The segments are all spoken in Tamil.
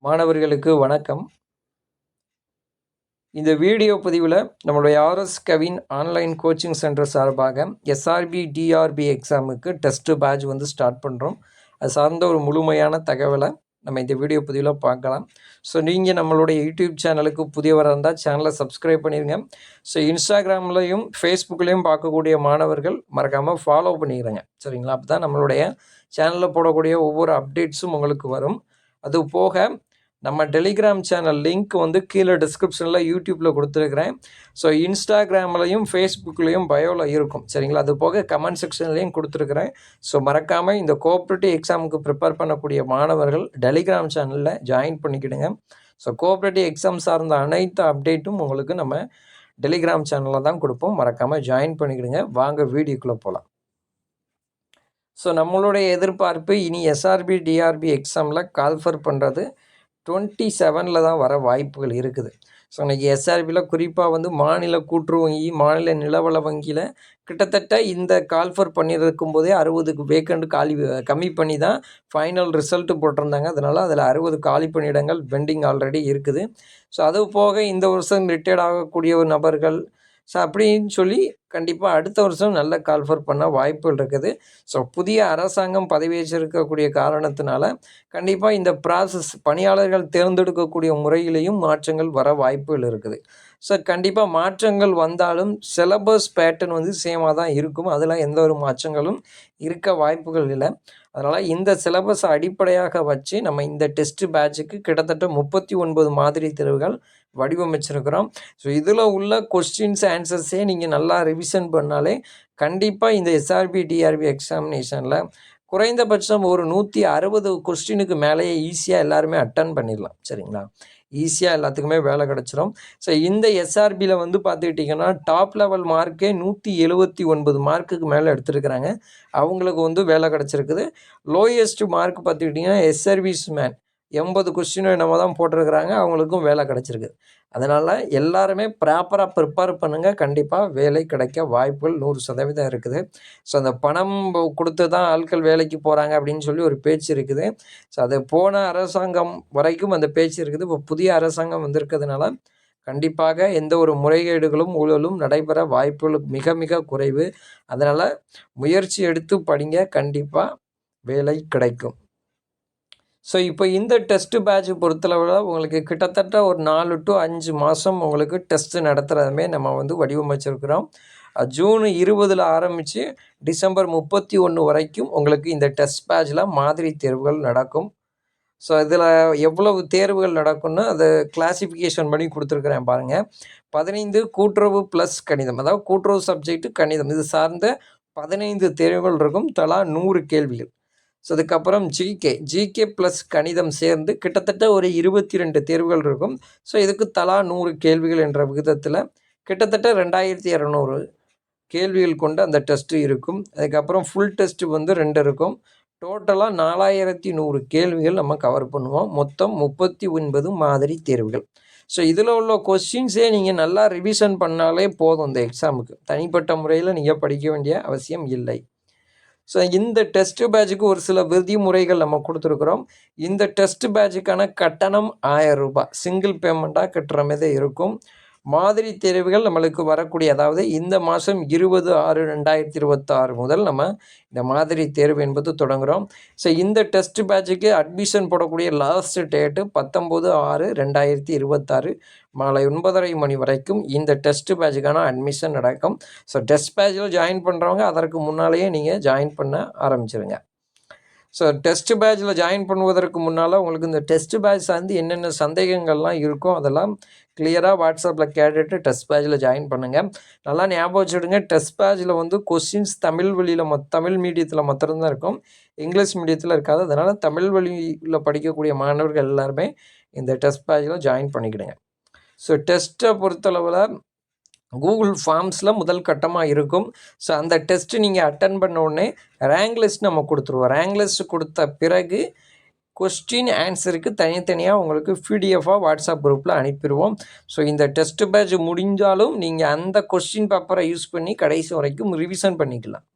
மாணவர்களுக்கு வணக்கம். இந்த வீடியோ பதிவில் நம்மளுடைய RS Kavin online coaching centre சார்பாக எஸ்ஆர்பி டிஆர்பி எக்ஸாமுக்கு டெஸ்ட்டு பேட்ச் ஸ்டார்ட் பண்ணுறோம். அது சார்ந்த ஒரு முழுமையான தகவலை நம்ம இந்த வீடியோ பதிவில் பார்க்கலாம். ஸோ நீங்கள் நம்மளுடைய யூடியூப் சேனலுக்கு புதியவராக இருந்தால் சேனலை சப்ஸ்கிரைப் பண்ணிடுங்க. ஸோ இன்ஸ்டாகிராம்லையும் ஃபேஸ்புக்லேயும் பார்க்கக்கூடிய மாணவர்கள் மறக்காமல் ஃபாலோ பண்ணிடுங்க, சரிங்களா? அப்போ தான் நம்மளுடைய சேனலில் போடக்கூடிய ஒவ்வொரு அப்டேட்ஸும் உங்களுக்கு வரும். அது போக நம்ம டெலிகிராம் சேனல் லிங்க் கீழே டிஸ்கிரிப்ஷனில் யூடியூப்பில் கொடுத்துருக்குறேன். ஸோ இன்ஸ்டாகிராம்லையும் ஃபேஸ்புக்லேயும் பயோவில் இருக்கும், சரிங்களா? அது போக கமெண்ட் செக்ஷன்லேயும் கொடுத்துருக்குறேன். ஸோ மறக்காமல் இந்த கோஆப்ரேட்டிவ் எக்ஸாமுக்கு ப்ரிப்பேர் பண்ணக்கூடிய மாணவர்கள் டெலிகிராம் சேனலில் ஜாயின் பண்ணிக்கிடுங்க. ஸோ கோஆப்ரேட்டிவ் எக்ஸாம் சார்ந்த அனைத்து அப்டேட்டும் உங்களுக்கு நம்ம டெலிகிராம் சேனலில் தான் கொடுப்போம். மறக்காமல் ஜாயின் பண்ணிக்கிடுங்க. வாங்க வீடியோக்குள்ளே போகலாம். ஸோ நம்மளுடைய எதிர்பார்ப்பு இனி எஸ்ஆர்பி டிஆர்பி எக்ஸாமில் கால்ஃபர் பண்ணுறது 27 தான் வர வாய்ப்புகள் இருக்குது. ஸோ இன்றைக்கி எஸ்ஆர்பியில் குறிப்பாக மாநில கூட்டுறவு வங்கி, மாநில நிலவள வங்கியில் கிட்டத்தட்ட இந்த கால்ஃபர் பண்ணியிருக்கும் போதே 60 வேக்கண்ட் கம்மி பண்ணி தான் ஃபைனல் ரிசல்ட்டு போட்டிருந்தாங்க. அதனால் அதில் 60 காலி பணியிடங்கள் பெண்டிங் ஆல்ரெடி இருக்குது. ஸோ அது போக இந்த வருஷம் ரிட்டையர்ட் ஆகக்கூடிய ஒரு நபர்கள் ஸோ அப்படின்னு சொல்லி கண்டிப்பாக அடுத்த வருஷம் நல்ல கால்ஃபர் பண்ண வாய்ப்புகள் இருக்குது. ஸோ புதிய அரசாங்கம் பதவியேற்றிருக்கக்கூடிய காரணத்தினால கண்டிப்பாக இந்த ப்ராசஸ் பணியாளர்கள் தேர்ந்தெடுக்கக்கூடிய முறையிலையும் மாற்றங்கள் வர வாய்ப்புகள் இருக்குது. ஸோ கண்டிப்பாக மாற்றங்கள் வந்தாலும் சிலபஸ் பேட்டர்ன் சேமாக தான் இருக்கும். அதில் எந்த ஒரு மாற்றங்களும் இருக்க வாய்ப்புகள் இல்லை. அதனால் இந்த சிலபஸை அடிப்படையாக வச்சு நம்ம இந்த டெஸ்ட் பேட்சுக்கு கிட்டத்தட்ட 39 மாதிரி தேர்வுகள் வடிவமைச்சிருக்கிறோம். ஸோ இதில் உள்ள கொஸ்டின்ஸ் ஆன்சர்ஸே நீங்கள் நல்லா ரிவிஷன் பண்ணாலே கண்டிப்பாக இந்த எஸ்ஆர்பி டிஆர்பி எக்ஸாமினேஷனில் குறைந்தபட்சம் ஒரு 160 கொஸ்டினுக்கு மேலேயே ஈஸியாக எல்லாருமே அட்டன் பண்ணிடலாம், சரிங்களா? ஈஸியாக எல்லாத்துக்குமே வேலை கிடச்சிரும். ஸோ இந்த எஸ்ஆர்பியில் பார்த்துக்கிட்டிங்கன்னா டாப் லெவல் மார்க்கே 179 மார்க்குக்கு மேலே எடுத்துருக்குறாங்க. அவங்களுக்கு வேலை கிடச்சிருக்குது. லோயஸ்ட் மார்க் பார்த்துக்கிட்டிங்கன்னா எஸ்ஆர்விஸ் மேன் 80 கொஸ்டினும் என்னமோ தான் போட்டிருக்கிறாங்க. அவங்களுக்கும் வேலை கிடச்சிருக்கு. அதனால் எல்லாருமே ப்ராப்பராக ப்ரிப்பேர் பண்ணுங்கள். கண்டிப்பாக வேலை கிடைக்க வாய்ப்புகள் 100% இருக்குது. ஸோ அந்த பணம் கொடுத்து தான் ஆட்கள் வேலைக்கு போகிறாங்க அப்படின்னு சொல்லி ஒரு பேச்சு இருக்குது. ஸோ அது போன அரசாங்கம் வரைக்கும் அந்த பேச்சு இருக்குது. இப்போ புதிய அரசாங்கம் வந்திருக்கிறதுனால கண்டிப்பாக எந்த ஒரு முறைகேடுகளும் ஊழலும் நடைபெற வாய்ப்புகள் மிக மிக குறைவு. அதனால் முயற்சி எடுத்து படிங்க, கண்டிப்பாக வேலை கிடைக்கும். ஸோ இப்போ இந்த டெஸ்ட்டு பேட்ச் பொறுத்தளவில் உங்களுக்கு கிட்டத்தட்ட ஒரு 4 to 5 மாதம் உங்களுக்கு டெஸ்ட்டு நடத்துகிறதுமே நம்ம வடிவமைச்சிருக்கிறோம். ஜூன் 20 ஆரம்பித்து டிசம்பர் 31 வரைக்கும் உங்களுக்கு இந்த டெஸ்ட் பேட்சில் மாதிரி தேர்வுகள் நடக்கும். ஸோ இதில் எவ்வளவு தேர்வுகள் நடக்கும்னு அதை கிளாசிஃபிகேஷன் பண்ணி கொடுத்துருக்குறேன் பாருங்கள். 15 கூட்டுறவு ப்ளஸ் கணிதம், அதாவது கூட்டுறவு சப்ஜெக்ட்டு கணிதம், இது சார்ந்த 15 தேர்வுகள் இருக்கும். தலா 100 கேள்விகள். ஸோ அதுக்கப்புறம் ஜிகே ப்ளஸ் கணிதம் சேர்ந்து கிட்டத்தட்ட ஒரு 22 தேர்வுகள் இருக்கும். ஸோ இதுக்கு தலா 100 கேள்விகள் என்ற விகிதத்தில் கிட்டத்தட்ட 2200 கேள்விகள் கொண்டு அந்த டெஸ்ட்டு இருக்கும். அதுக்கப்புறம் ஃபுல் டெஸ்ட்டு 2 இருக்கும். டோட்டலாக 4100 கேள்விகள் நம்ம கவர் பண்ணுவோம். மொத்தம் 39 மாதிரி தேர்வுகள். ஸோ இதில் உள்ள கொஸ்டின்ஸே நீங்கள் நல்லா ரிவிஷன் பண்ணாலே போதும். இந்த எக்ஸாமுக்கு தனிப்பட்ட முறையில் நீங்கள் படிக்க வேண்டிய அவசியம் இல்லை. ஸோ இந்த டெஸ்ட்டு பேட்சுக்கு ஒரு சில விதிமுறைகள் நம்ம கொடுத்துருக்குறோம். இந்த டெஸ்ட்டு பேட்சுக்கான கட்டணம் 1000 ரூபாய் சிங்கிள் பேமெண்ட்டாக கட்டுற மாதிரி இருக்கும். மாதிரி தேர்வுகள் நம்மளுக்கு வரக்கூடிய, அதாவது இந்த மாதம் 20/6/2026 முதல் நம்ம இந்த மாதிரி தேர்வு என்பது தொடங்குகிறோம். ஸோ இந்த டெஸ்ட் பேட்சுக்கு அட்மிஷன் போடக்கூடிய லாஸ்ட் டேட்டு 19/6/2026 மாலை 9:30 மணி வரைக்கும் இந்த டெஸ்ட் பேட்சுக்கான அட்மிஷன் நடக்கும். ஸோ டெஸ்ட் பேட்சில் ஜாயின் பண்ணுறவங்க அதற்கு முன்னாலேயே நீங்கள் ஜாயின் பண்ண ஆரம்பிச்சிருங்க. ஸோ டெஸ்ட் பேட்சில் ஜாயின் பண்ணுவதற்கு முன்னால் உங்களுக்கு இந்த டெஸ்ட் பேட்ச் சார்ந்து என்னென்ன சந்தேகங்கள்லாம் இருக்கோ அதெல்லாம் கிளியராக வாட்ஸ்அப்பில் கேட்டுட்டு டெஸ்ட் பேட்சில் ஜாயின் பண்ணுங்கள். நல்லா ஞாபகம் வச்சுடுங்க, டெஸ்ட் பேட்சில் கொஸ்டின்ஸ் தமிழ் வழியில் தமிழ் மீடியத்தில் மாத்திரம்தான் இருக்கும், இங்கிலீஷ் மீடியத்தில் இருக்காது. அதனால் தமிழ் வழியில் படிக்கக்கூடிய மாணவர்கள் எல்லாருமே இந்த டெஸ்ட் பேட்சில் ஜாயின் பண்ணிக்கிடுங்க. ஸோ டெஸ்ட்டை பொறுத்தளவில் கூகுள் ஃபார்ம்ஸில் முதல் கட்டமாக இருக்கும். ஸோ அந்த டெஸ்ட்டு நீங்கள் அட்டன் பண்ண உடனே ரேங்க் லிஸ்ட் நம்ம கொடுத்துருவோம். ரேங்க் லிஸ்ட் கொடுத்த பிறகு கொஸ்டின் ஆன்சருக்கு தனித்தனியாக உங்களுக்கு பிடிஎஃபாக வாட்ஸ்அப் குரூப்பில் அனுப்பிடுவோம். ஸோ இந்த டெஸ்ட் பேட்ச் முடிஞ்சாலும் நீங்கள் அந்த கொஸ்டின் பேப்பரை யூஸ் பண்ணி கடைசி வரைக்கும் ரிவிஷன் பண்ணிக்கலாம்.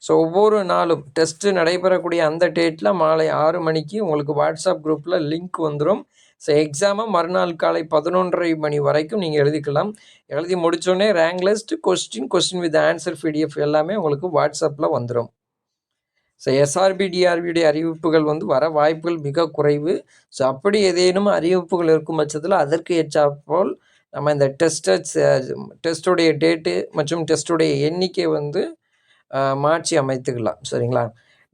ஸோ ஒவ்வொரு நாளும் டெஸ்ட்டு நடைபெறக்கூடிய அந்த டேட்டில் மாலை 6 மணிக்கு உங்களுக்கு வாட்ஸ்அப் குரூப்பில் லிங்க் வந்துடும். ஸோ எக்ஸாமை மறுநாள் காலை 11:30 மணி வரைக்கும் நீங்கள் எழுதிக்கலாம். எழுதி முடித்தோடனே rank list, question with answer PDF எல்லாமே உங்களுக்கு வாட்ஸ்அப்பில் வந்துடும். ஸோ எஸ்ஆர்பி டிஆர்பியுடைய அறிவிப்புகள் வந்து வர வாய்ப்புகள் மிக குறைவு. ஸோ அப்படி ஏதேனும் அறிவிப்புகள் இருக்கும் பட்சத்தில் அதற்கு ஏற்றாற்போல் நம்ம இந்த டெஸ்ட்டுடைய டேட்டு மற்றும் டெஸ்ட்டுடைய எண்ணிக்கை வந்து மாற்றி அமைத்துக்கலாம். சரிங்களா?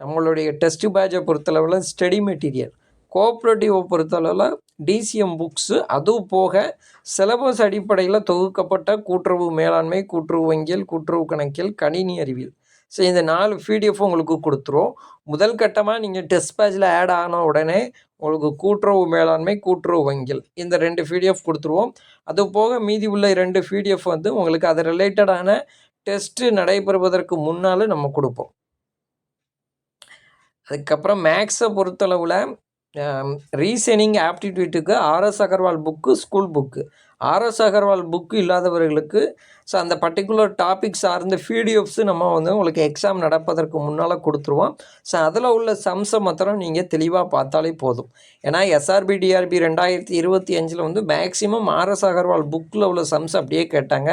நம்மளுடைய டெஸ்ட்டு பேட்சை பொறுத்தளவில் ஸ்டடி மெட்டீரியல், கோஆப்ரேட்டிவை பொறுத்தளவில் DCM புக்ஸு, அதுவும் போக சிலபஸ் அடிப்படையில் தொகுக்கப்பட்ட கூட்டுறவு மேலாண்மை, கூட்டுறவு வங்கியல், கூட்டுறவு கணக்கியல், கணினி அறிவியல். ஸோ இந்த 4 PDF உங்களுக்கு கொடுத்துரும். முதல் கட்டமாக நீங்கள் டெஸ்ட் பேட்சில் ஆட் ஆன உடனே உங்களுக்கு கூட்டுறவு மேலாண்மை, கூட்டுறவு வங்கியல் இந்த 2 PDF கொடுத்துருவோம். அது போக மீதி உள்ள 2 PDF வந்து உங்களுக்கு அது ரிலேட்டடான டெஸ்ட்டு நடைபெறுவதற்கு முன்னால் நம்ம கொடுப்போம். அதுக்கப்புறம் மேக்ஸை பொறுத்தளவில் ரீசனிங் ஆப்டிடியூட்டுக்கு RS Agarwal book, school book. RS Agarwal book இல்லாதவர்களுக்கு ஸோ அந்த பர்டிகுலர் டாபிக் சார்ந்த PDFs நம்ம வந்து உங்களுக்கு எக்ஸாம் நடப்பதற்கு முன்னால் கொடுத்துருவோம். ஸோ அதில் உள்ள சம்ஸை மாத்திரம் நீங்கள் தெளிவாக பார்த்தாலே போதும். ஏன்னா SRB DRB 2025 வந்து மேக்ஸிமம் RS அகர்வால் புக்கில் உள்ள சம்ஸ் அப்படியே கேட்டாங்க.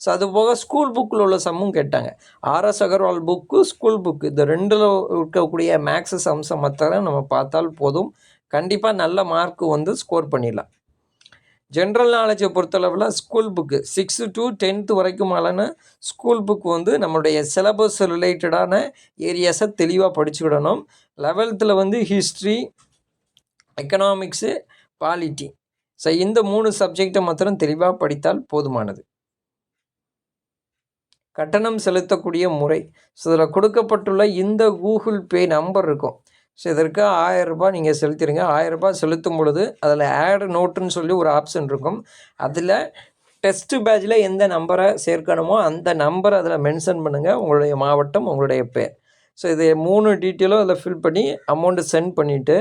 ஸோ அது போக ஸ்கூல் புக்கில் உள்ள சம்மும் கேட்டாங்க. RS Agarwal book, school book இந்த 2ல் இருக்கக்கூடிய மேக்ஸ் சம்ஸை மாத்திரம் நம்ம பார்த்தால் போதும். கண்டிப்பாக நல்ல மார்க்கு வந்து ஸ்கோர் பண்ணிடலாம். ஜென்ரல் நாலேஜை பொறுத்தளவில் ஸ்கூல் புக்கு 6 to 10th வரைக்குமான ஸ்கூல் புக் வந்து நம்மளுடைய சிலபஸ் ரிலேட்டடான ஏரியாஸை தெளிவாக படிச்சுக்கிடணும். 11th வந்து ஹிஸ்ட்ரி, எக்கனாமிக்ஸு, பாலிட்டி. ஸோ இந்த 3 சப்ஜெக்டை மாத்திரம் தெளிவாக படித்தால் போதுமானது. கட்டணம் செலுத்தக்கூடிய முறை, ஸோ இதில் கொடுக்கப்பட்டுள்ள இந்த கூகுள் பே நம்பர் இருக்கும். ஸோ இதற்கு 1000 ரூபாய் நீங்கள் செலுத்திடுங்க. 1000 ரூபாய் செலுத்தும் பொழுது அதில் ஆட் நோட்டுன்னு சொல்லி ஒரு ஆப்ஷன் இருக்கும். அதில் டெஸ்ட்டு பேட்சில் எந்த நம்பரை சேர்க்கணுமோ அந்த நம்பரை அதில் மென்ஷன் பண்ணுங்கள், உங்களுடைய மாவட்டம், உங்களுடைய பேர். ஸோ இது 3 டீட்டெயிலும் அதில் ஃபில் பண்ணி அமௌண்ட்டு சென்ட் பண்ணிவிட்டு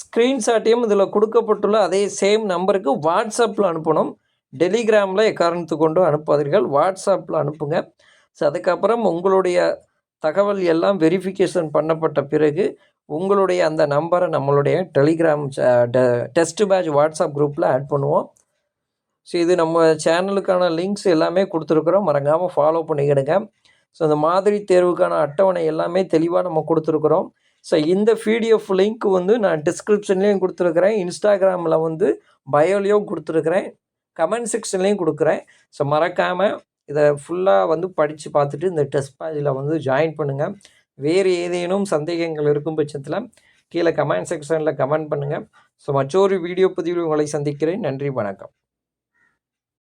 ஸ்க்ரீன்ஷாட்டையும் இதில் கொடுக்கப்பட்டுள்ள அதே சேம் நம்பருக்கு வாட்ஸ்அப்பில் அனுப்பணும். டெலிகிராமில் எக்காரணத்து கொண்டு அனுப்பாதீர்கள், வாட்ஸ்அப்பில் அனுப்புங்க. ஸோ அதுக்கப்புறம் உங்களுடைய தகவல் எல்லாம் வெரிஃபிகேஷன் பண்ணப்பட்ட பிறகு உங்களுடைய அந்த நம்பரை நம்மளுடைய டெலிகிராம் டெஸ்ட் பேட்ச் வாட்ஸ்அப் குரூப்பில் ஆட் பண்ணுவோம். ஸோ இது நம்ம சேனலுக்கான லிங்க்ஸ் எல்லாமே கொடுத்துருக்குறோம், மறக்காமல் ஃபாலோ பண்ணிக்கிடுங்க. ஸோ இந்த மாதிரி தேர்வுக்கான அட்டவணை எல்லாமே தெளிவாக நம்ம கொடுத்துருக்குறோம். ஸோ இந்த PDF லிங்க் வந்து நான் டிஸ்கிரிப்ஷன்லேயும் கொடுத்துருக்குறேன், இன்ஸ்டாகிராமில் வந்து பயோலையும் கொடுத்துருக்குறேன், கமெண்ட் செக்ஷன்லேயும் கொடுக்குறேன். ஸோ மறக்காமல் இதை ஃபுல்லாக வந்து படித்து பார்த்துட்டு இந்த டெஸ்ட் பேட்சில் வந்து ஜாயின் பண்ணுங்கள். வேறு ஏதேனும் சந்தேகங்கள் இருக்கும் பட்சத்தில் கீழே கமெண்ட் செக்ஷனில் கமெண்ட் பண்ணுங்கள். ஸோ மற்றொரு வீடியோ பதிவில் உங்களை சந்திக்கிறேன். நன்றி, வணக்கம்.